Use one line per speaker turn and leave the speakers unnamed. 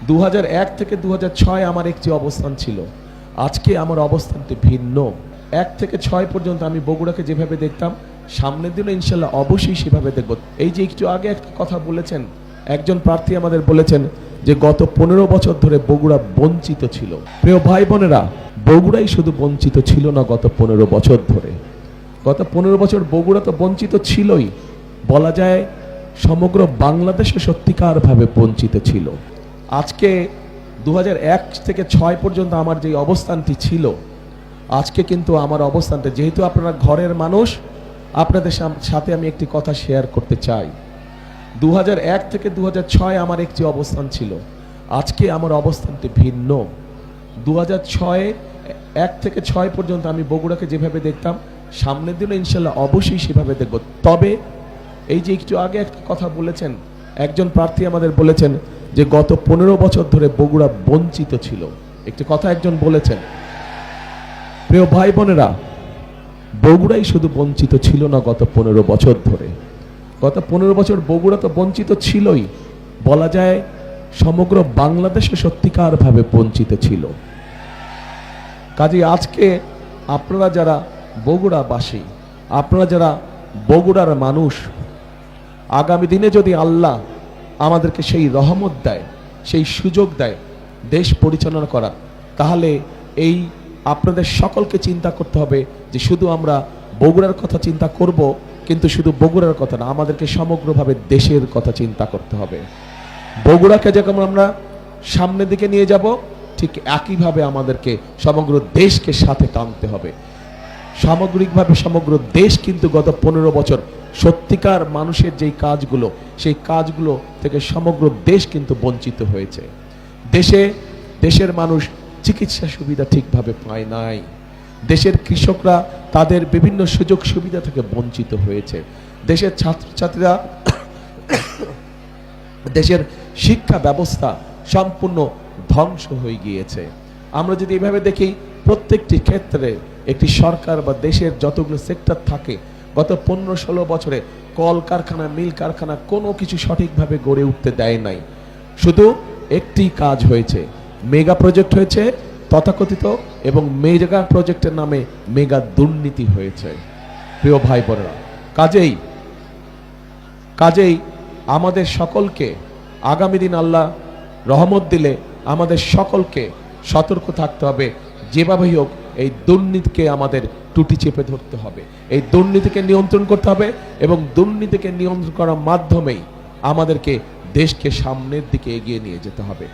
2001 থেকে 2006 আমার একটি অবস্থান ছিল। আজকে আমার অবস্থানটি ভিন্ন। 1 থেকে 6 পর্যন্ত আমি বগুড়াকে যেভাবে দেখতাম, সামনের দিনে ইনশাল্লাহ অবশ্যই সেভাবে দেখব। এই যে একটু আগে একটা কথা বলেছেন, একজন প্রার্থী আমাদের বলেছেন যে গত 15 বছর ধরে বগুড়া বঞ্চিত ছিল। প্রিয় ভাই বোনেরা, বগুড়াই শুধু বঞ্চিত ছিল না গত 15 বছর ধরে। গত 15 বছর বগুড়া তো বঞ্চিত ছিলই, বলা যায় সমগ্র বাংলাদেশে সত্যিকারভাবে বঞ্চিত ছিল। আজকে 2001 থেকে 6 পর্যন্ত আমার যে অবস্থানটি ছিল, আজকে কিন্তু আমার অবস্থানটা, যেহেতু আপনারা ঘরের মানুষ, আপনাদের সাথে আমি একটি কথা শেয়ার করতে চাই। 2001 থেকে 2006 আমার একটি অবস্থান ছিল। আজকে আমার অবস্থানটি ভিন্ন। 1 থেকে 6 পর্যন্ত আমি বগুড়াকে যেভাবে দেখতাম, সামনের দিনে ইনশাল্লাহ অবশ্যই সেভাবে দেখব। তবে এই যে একটু আগে একটা কথা বলেছেন, একজন প্রার্থী আমাদের বলেছেন যে গত 15 বছর ধরে বগুড়া বঞ্চিত ছিল। একটি কথা একজন বলেছেন। প্রিয় ভাই বোনেরা, বগুড়াই শুধু বঞ্চিত ছিল না গত 15 বছর ধরে। গত 15 বছর বগুড়া তো বঞ্চিত ছিলই, বলা যায় সমগ্র বাংলাদেশে সত্যিকারভাবে বঞ্চিত ছিল। কাজে আজকে আপনারা যারা বগুড়াবাসী, আপনারা যারা বগুড়ার মানুষ, আগামী দিনে যদি আল্লাহ আমাদেরকে সেই রহমত দেয়, সেই সুযোগ দেয় দেশ পরিচালনা করা, তাহলে এই আপনাদের সকলকে চিন্তা করতে হবে যে শুধু আমরা বগুড়ার কথা চিন্তা করব, কিন্তু শুধু বগুড়ার কথা না, আমাদেরকে সমগ্রভাবে দেশের কথা চিন্তা করতে হবে। বগুড়াকে যখন আমরা সামনের দিকে নিয়ে যাব, ঠিক একইভাবে আমাদেরকে সমগ্র দেশকে সাথে টানতে হবে। সামগ্রিকভাবে সমগ্র দেশ কিন্তু গত 15 বছর সত্যিকার মানুষের যেই কাজগুলো, সেই কাজগুলো থেকে সমগ্র দেশ কিন্তু বঞ্চিত হয়েছে। দেশের মানুষ চিকিৎসা সুবিধা ঠিকভাবে পায় নাই। দেশের কৃষকরা তাদের বিভিন্ন সুযোগ সুবিধা থেকে বঞ্চিত হয়েছে। দেশের ছাত্রছাত্রীরা, দেশের শিক্ষা ব্যবস্থা সম্পূর্ণ ধ্বংস হয়ে গিয়েছে। আমরা যদি এভাবে দেখি, প্রত্যেকটি ক্ষেত্রে একটি সরকার বা দেশের যতগুলো সেক্টর থাকে, গত 15-16 বছরে কল কারখানা, মিল কারখানা কোনো কিছু সঠিকভাবে গড়ে উঠতে দেয় নাই। শুধু একটি কাজ হয়েছে, মেগা প্রজেক্ট হয়েছে তথাকথিত, এবং মেগা প্রজেক্টের নামে মেগা দুর্নীতি হয়েছে। প্রিয় ভাই বোনেরা, কাজেই আমাদের সকলকে আগামী দিন আল্লাহ রহমত দিলে আমাদের সকলকে সতর্ক থাকতে হবে। যেভাবেই হোক এই দুর্নীতিকে আমাদের টুটি চেপে ধরতে হবে, এই দুর্নীতিকে নিয়ন্ত্রণ করতে হবে, এবং দুর্নীতিকে নিয়ন্ত্রণ করার মাধ্যমেই আমাদেরকে দেশকে সামনের দিকে এগিয়ে নিয়ে যেতে হবে।